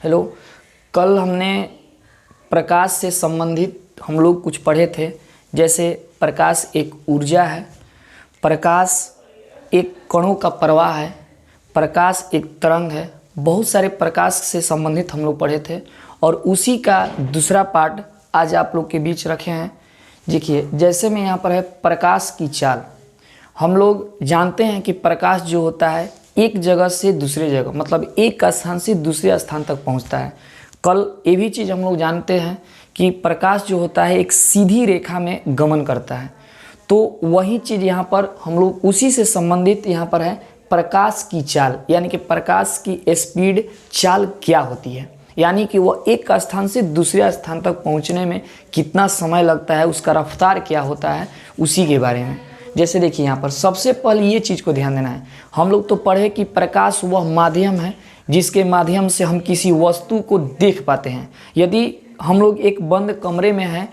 Hello. कल हमने प्रकाश से संबंधित हम लोग कुछ पढ़े थे। जैसे प्रकाश एक ऊर्जा है, प्रकाश एक कणों का प्रवाह है, प्रकाश एक तरंग है। बहुत सारे प्रकाश से संबंधित हम लोग पढ़े थे और उसी का दूसरा पार्ट आज आप लोग के बीच रखे हैं। देखिए, जैसे में यहाँ पर है प्रकाश की चाल। हम लोग जानते हैं कि प्रकाश जो होता है एक जगह से दूसरे जगह, मतलब एक स्थान से दूसरे स्थान तक पहुँचता है। कल ये भी चीज़ हम लोग जानते हैं कि प्रकाश जो होता है एक सीधी रेखा में गमन करता है। तो वही चीज़ यहाँ पर हम लोग उसी से संबंधित यहाँ पर है प्रकाश की चाल, यानी कि प्रकाश की स्पीड चाल क्या होती है, यानी कि वह एक स्थान से दूसरे स्थान तक पहुँचने में कितना समय लगता है, उसका रफ्तार क्या होता है, उसी के बारे में। जैसे देखिए यहाँ पर सबसे पहले ये चीज़ को ध्यान देना है। हम लोग तो पढ़े कि प्रकाश वह माध्यम है जिसके माध्यम से हम किसी वस्तु को देख पाते हैं। यदि हम लोग एक बंद कमरे में हैं,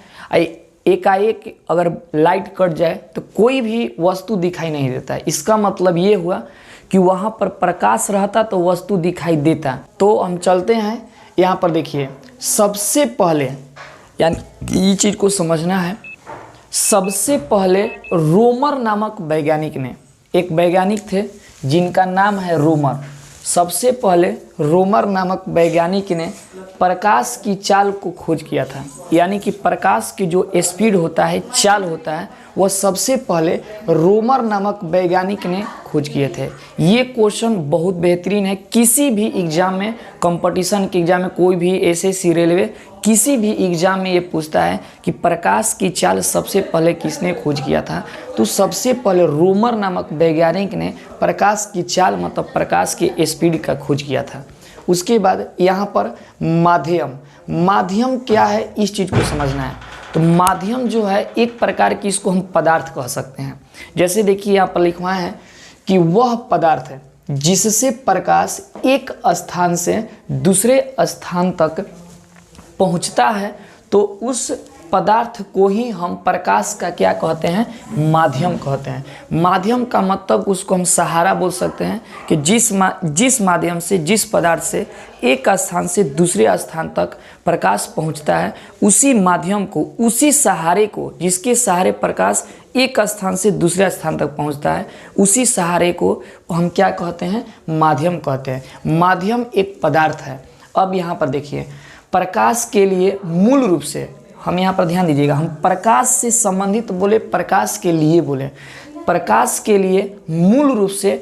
एकाएक अगर लाइट कट जाए तो कोई भी वस्तु दिखाई नहीं देता है। इसका मतलब ये हुआ कि वहाँ पर प्रकाश रहता तो वस्तु दिखाई देता। तो हम चलते हैं यहाँ पर। देखिए, सबसे पहले यानी ये चीज़ को समझना है। सबसे पहले रोमर नामक वैज्ञानिक ने, एक वैज्ञानिक थे जिनका नाम है रोमर। सबसे पहले रोमर नामक वैज्ञानिक ने प्रकाश की चाल को खोज किया था, यानी कि प्रकाश की जो स्पीड होता है, चाल होता है, वह सबसे पहले रोमर नामक वैज्ञानिक ने खोज किए थे। ये क्वेश्चन बहुत बेहतरीन है। किसी भी एग्ज़ाम में, कंपटीशन के एग्ज़ाम में, कोई भी एसएससी, रेलवे, किसी भी एग्ज़ाम में ये पूछता है कि प्रकाश की चाल सबसे पहले किसने खोज किया था, तो सबसे पहले रोमर नामक वैज्ञानिक ने प्रकाश की चाल मतलब प्रकाश की स्पीड का खोज किया था। उसके बाद यहाँ पर माध्यम क्या है, इस चीज़ को समझना है। तो माध्यम जो है एक प्रकार की, इसको हम पदार्थ कह सकते हैं। जैसे देखिए यहाँ पर लिखवा है कि वह पदार्थ है जिससे प्रकाश एक स्थान से दूसरे स्थान तक पहुँचता है, तो उस पदार्थ को ही हम प्रकाश का क्या कहते हैं, माध्यम कहते हैं। माध्यम का मतलब उसको हम सहारा बोल सकते हैं कि जिस माध्यम से, जिस पदार्थ से एक स्थान से दूसरे स्थान तक प्रकाश पहुंचता है, उसी माध्यम को, उसी सहारे को, जिसके सहारे प्रकाश एक स्थान से दूसरे स्थान तक पहुंचता है, उसी सहारे को हम क्या कहते हैं, माध्यम कहते हैं। माध्यम एक पदार्थ है। अब यहाँ पर देखिए, प्रकाश के लिए मूल रूप से, हम यहाँ पर ध्यान दीजिएगा, हम प्रकाश से संबंधित बोले, प्रकाश के लिए बोले। प्रकाश के लिए मूल रूप से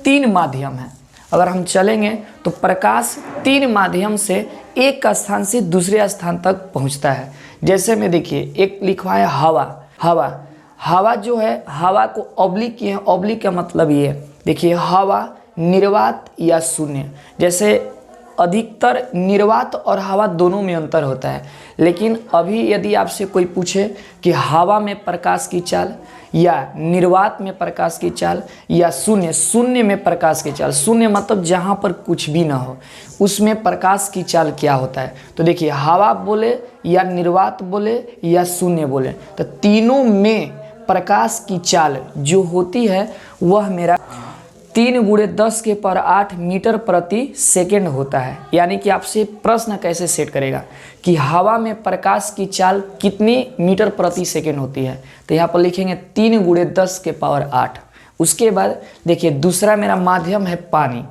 3 माध्यम है। अगर हम चलेंगे तो प्रकाश 3 माध्यम से एक स्थान से दूसरे स्थान तक पहुँचता है। जैसे में देखिए, एक लिखवा है हवा जो है, हवा को ऑब्लिक किए हैं। ऑब्लिक का मतलब ये है, देखिए, हवा निर्वात या शून्य। जैसे अधिकतर निर्वात और हवा दोनों में अंतर होता है, लेकिन अभी यदि आपसे कोई पूछे कि हवा में प्रकाश की चाल या निर्वात में प्रकाश की चाल या शून्य में प्रकाश की चाल, शून्य मतलब जहाँ पर कुछ भी ना हो, उसमें प्रकाश की चाल क्या होता है, तो देखिए, हवा बोले या निर्वात बोले या शून्य बोले, तो तीनों में प्रकाश की चाल जो होती है वह मेरा 3 × 10⁸ मीटर प्रति सेकेंड होता है। यानी कि आपसे प्रश्न कैसे सेट करेगा कि हवा में प्रकाश की चाल कितनी मीटर प्रति सेकेंड होती है, तो यहाँ पर लिखेंगे 3 × 10⁸। उसके बाद देखिए, दूसरा मेरा माध्यम है पानी।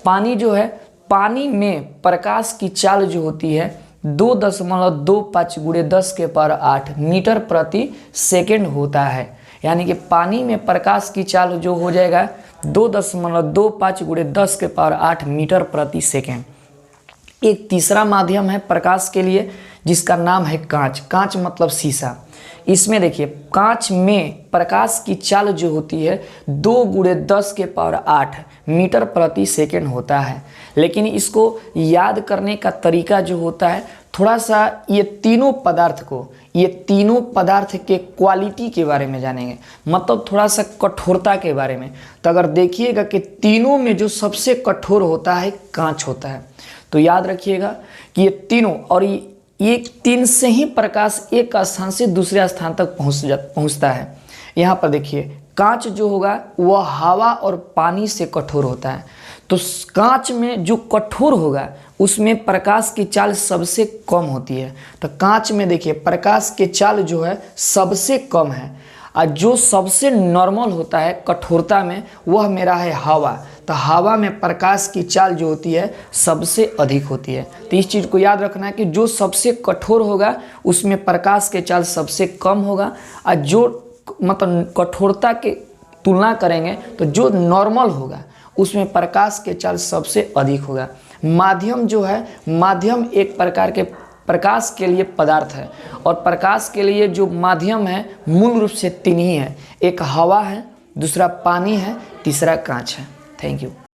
पानी जो है, पानी में प्रकाश की चाल जो होती है 2.25 × 10⁸ मीटर प्रति सेकेंड होता है। यानी कि पानी में प्रकाश की चाल जो हो जाएगा 2.25 × 10⁸ मीटर प्रति सेकेंड। एक तीसरा माध्यम है प्रकाश के लिए जिसका नाम है कांच। कांच मतलब शीशा। इसमें देखिए, कांच में प्रकाश की चाल जो होती है 2 × 10⁸ मीटर प्रति सेकेंड होता है। लेकिन इसको याद करने का तरीका जो होता है, थोड़ा सा ये तीनों पदार्थ के क्वालिटी के बारे में जानेंगे, मतलब थोड़ा सा कठोरता के बारे में। तो अगर देखिएगा कि तीनों में जो सबसे कठोर होता है कांच होता है, तो याद रखिएगा कि ये तीनों, और ये 3 से ही प्रकाश एक स्थान से दूसरे स्थान तक पहुंचता है। यहाँ पर देखिए, कांच जो होगा वह हवा और पानी से कठोर होता है। तो कांच में जो कठोर होगा उसमें प्रकाश की चाल सबसे कम होती है। तो कांच में देखिए प्रकाश की चाल जो है सबसे कम है, और जो सबसे नॉर्मल होता है कठोरता में वह मेरा है हवा। तो हवा में प्रकाश की चाल जो होती है सबसे अधिक होती है। तो इस चीज़ को याद रखना है कि जो सबसे कठोर होगा उसमें प्रकाश की चाल सबसे कम होगा, और जो मतलब कठोरता की तुलना करेंगे तो जो नॉर्मल होगा उसमें प्रकाश के चाल सबसे अधिक होगा। माध्यम जो है, माध्यम एक प्रकार के प्रकाश के लिए पदार्थ है, और प्रकाश के लिए जो माध्यम है मूल रूप से तीन ही है, एक हवा है, दूसरा पानी है, तीसरा कांच है। Thank you.